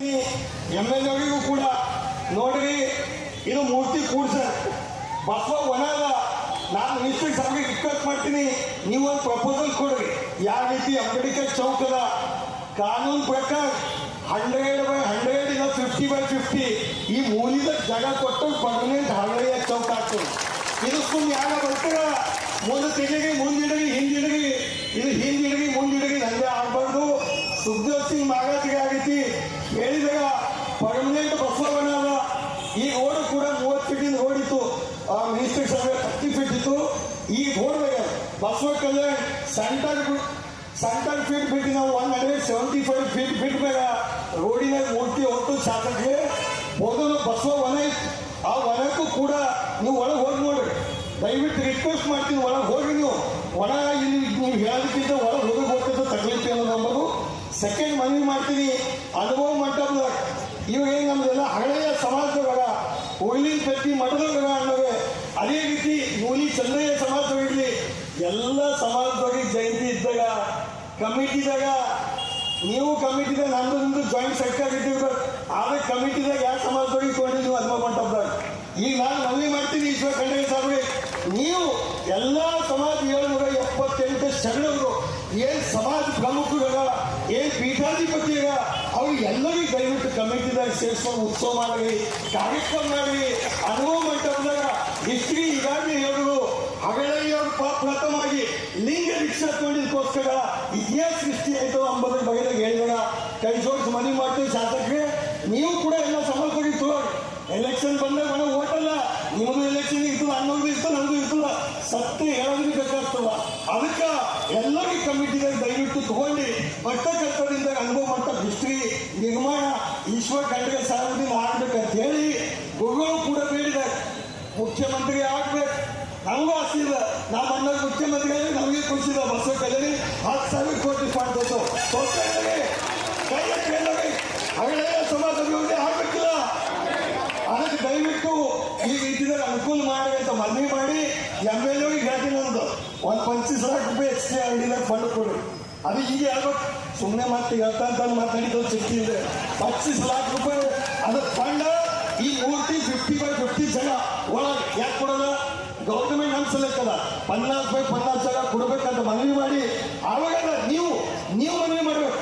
MLAಗಳಿಗೂ ಕೂಡ ನೋಡ್ರಿ ಇದು ಮೂರ್ತಿ ಕೂಡ್ಸ ಬಸವ ವನದ ನಾನು ಮಿನಿಸ್ಟರ್ ಸಾಹೇಬ್ಗೆ ರಿಕ್ವೆಸ್ಟ್ ಮಾಡ್ತೀನಿ, ನೀವು ಒಂದು ಪ್ರಪೋಸಲ್ ಕೊಡ್ರಿ. ಯಾವ ರೀತಿ ಅಂಬೇಡ್ಕರ್ ಚೌಕದ ಕಾನೂನು ಪ್ರಕಾರ 100/100 ಇಲ್ಲ 50/50 ಈ ಮೂಲಿದ ಜಾಗ ಕೊಟ್ಟು ಪರ್ಮನೆಂಟ್ ಹಳೆಯ ಚೌಕ ಆಗ್ತದೆ. ಇದು ಸುಮ್ಮನೆ ಯಾರ ಬರ್ತಾರ ಮುಂದೆ ತೆಗೆಗಿ ಮುಂದಿಡಗಿ ಹಿಂದಿಡಗಿ ಇದು ಹಿಂದಿಡಗಿ ಮುಂದಿಡಗಿ ಹಂಗೆ ಆಗ್ಬಾರ್ದು. ಸುಖದೇವ್ ಸಿಂಗ್ ಮಾಗಾತಿಗೆ ಆಗೈತಿ ಹೇಳಿದಾಗ ಪರ್ಮನೆಂಟ್ ಬಸವಣ್ಣ ಈ ರೋಡ್ ಕೂಡ 30 ಫೀಟಿಂದ ರೋಡ್ ಇತ್ತು, ಮಿನಿಸ್ಟರ್ ಸಭೆ 30 ಫೀಟ್ ಇತ್ತು. ಈ ರೋಡ್ದಾಗ ಬಸವ ಕಲ್ಯಾಣ್ ಸೆಂಟರ್ ಫೀಟ್ ಬಿಟ್ಟು ನಾವು 175 ಫೀಟ್ ಬಿಟ್ಟ ಮೇಲೆ ರೋಡಿನ ಮೂರ್ತಿ ಹೊತ್ತು ಶಾಸಕರಿಗೆ ಮೊದಲು ಬಸವ ವನ ಇತ್ತು. ಆ ವನಕ್ಕೂ ಕೂಡ ನೀವು ಒಳಗೆ ಹೋಗಿ ನೋಡ್ರಿ, ದಯವಿಟ್ಟು ರಿಕ್ವೆಸ್ಟ್ ಮಾಡ್ತೀನಿ, ಒಳಗೆ ಹೋಗಿ ನೀವು ಒಣ ಇಲ್ಲಿ ನೀವು ಹೇಳೋದಕ್ಕಿಂತ ಒಳಗೆ ಹೋಗಿ ಹೋಗ್ತಿದ್ದು ತಗಲಿಕ್ಕೆ ಅನ್ನೋದು. ಸೆಕೆಂಡ್ ಮನವಿ ಮಾಡ್ತೀನಿ, ಅನುಭವ ಮಂಟಪದಾಗ ಇವು ಏನು ನಮ್ದೆಲ್ಲ ಹಳೆಯ ಸಮಾಜದೊಳಗ ಉಳ್ಳಿನ ಪ್ರತಿ ಮಠದೊಳಗ ಅನ್ನೋದು, ಅದೇ ರೀತಿ ನೂಲಿ ಚಂದ್ರಯ್ಯ ಸಮಾಜದೊಳಗಿರಲಿ ಎಲ್ಲ ಸಮಾಜದೊಳಗೆ ಜಯಂತಿ ಇದ್ದಾಗ ಕಮಿಟಿದಾಗ ನೀವು ಕಮಿಟಿದಾಗ ನಮ್ದು ಜಾಯಿಂಟ್ ಸೆಕ್ರೆಟರಿ ಇದ್ದೀವಿ, ಆದ್ರೆ ಕಮಿಟಿದಾಗ ಯಾವ ಸಮಾಜದೊಳಗೆ ತೊಗೊಂಡು ನೀವು ಅನುಭವ ಮಂಟಪದಾಗ ಈಗ ನಾನು ಮನವಿ ಮಾಡ್ತೀನಿ ಈಶ್ವರ ಖಂಡ್ರೆ ಸಾಹೇಬ್ರಿಗೆ, ನೀವು ಎಲ್ಲ ಸಮಾಜ 778 ಶರಣರು ಏನ್ ಸಮಾಜ ಪ್ರಮುಖರ ಏನ್ ಪೀಠಾಧಿಪತಿಯ ಅವ್ರಿಗೆ ಎಲ್ಲರಿಗೂ ದಯವಿಟ್ಟು ಕಮಿಟಿದಾಗ ಸೇರಿಸ್ಕೊಂಡು ಉತ್ಸವ ಮಾಡಿ, ಕಾರ್ಯಕ್ರಮ ಮಾಡಿ, ಅನುಭವ ಮಂಟಪದಾಗ ಹಿಸ್ಟ್ರಿ ಈಗಾಗಲೇ ಹೇಳಿದ್ರು. ಹಗಳೆಯವರು ಪ್ರಥಮವಾಗಿ ಲಿಂಗ ದೀಕ್ಷಾ ತಗೊಂಡಿದ್ದಕ್ಕೋಸ್ಕರ ಇತಿಹಾಸ ಸೃಷ್ಟಿ ಆಯಿತು ಅಂಬುದ್ರ ಬಗೆದಾಗ ಹೇಳಿದಾಗ ಕೈ ಜೋಡಿಸಿ ಮನವಿ ಮಾಡ್ತೀವಿ. ಶಾಸಕರಿಗೆ ನೀವು ಕೂಡ ಎಲ್ಲ ಸಮಾಜವಾಗಿ ತಗೊಳ್ಳಿ. ಎಲೆಕ್ಷನ್ ಬಂದಾಗ ಮನೆ ಓಟಲ್ಲ, ನಿಮ್ಮದು ಎಲೆಕ್ಷನ್ ಇರ್ತದ, ಅನ್ನೋದು ಇರ್ತದೆ, ನಮ್ದು ಇರ್ತದ, ಸತ್ಯ ಹೇಳೋದಕ್ಕೆ ಬೇಕಾಗ್ತದ. ಅದಕ್ಕೆ ಎಲ್ಲರಿಗೂ ಕಮಿಟಿದಾಗ ದಯವಿಟ್ಟು ತಗೊಂಡು ಪಟ್ಟಕರ್ತದಿಂದ ಅನುಭವ ಮಂಟಪ ಹಿಸ್ಟ್ರಿ ನಿರ್ಮಾಣ ಈಶ್ವರ ಖಂಡ್ರೆ ಸಾರ್ವಜನಿಕ ಆಗ್ಬೇಕಂತ ಹೇಳಿ ಗುರುಗಳು ಕೂಡ ಬೇಡಿದ್ದಾರೆ. ಮುಖ್ಯಮಂತ್ರಿ ಆಗ್ಬೇಕು, ನಮಗೂ ಆಸೆ ಇಲ್ಲ. ನಮ್ಮ ಅಣ್ಣ ಮುಖ್ಯಮಂತ್ರಿ ಆದ್ರೆ ನಮಗೆ ಖುಷಿದ. ಬಸವ ಕಲ್ಯಾಣಿ 10,000 ಕೋಟಿ ಫಂಡ್ ಹಳೆಯ ಸಮಾಜ ಅಭಿವೃದ್ಧಿ ಆಗ್ಬೇಕಿಲ್ಲ. ಅದಕ್ಕೆ ದಯವಿಟ್ಟು ಈ ರೀತಿಯಲ್ಲಿ ಅನುಕೂಲ ಮಾಡಿ ಅಂತ ಮನವಿ ಮಾಡಿ MLA ಹೇಳ್ತೀನಿ, ಒಂದು 25 ಲಕ್ಷ ರೂಪಾಯಿ ಎಕ್ಸ್ಟ್ರಾ ಅಂಗಡಿದಾಗ ಫಂಡ್ ಕೊಡ್ರಿ. ಅದು ಈಗ ಹೇಳ್ಬೇಕು, ಸುಮ್ಮನೆ ಮತ್ತೆ ಹೇಳ್ತಾ ಮಾತಾಡಿದ್ದು ಚಿಕ್ಕಿ ಇದೆ. 25 ಲಕ್ಷ ರೂಪಾಯಿ ಅದ್ರ ಫಂಡ್ ಈ ಮೂರ್ತಿ 50/50 ಜನ ಒಳಗೆ ಯಾಕೆ ಕೊಡೋಲ್ಲ? ಗೌರ್ಮೆಂಟ್ ಅನ್ಸಲಕ್ಕಲ್ಲ 50/50 ಜಾಗ ಕೊಡ್ಬೇಕಂತ ಮನವಿ ಮಾಡಿ, ಆವಾಗ ನೀವು ಮನವಿ ಮಾಡ್ಬೇಕು.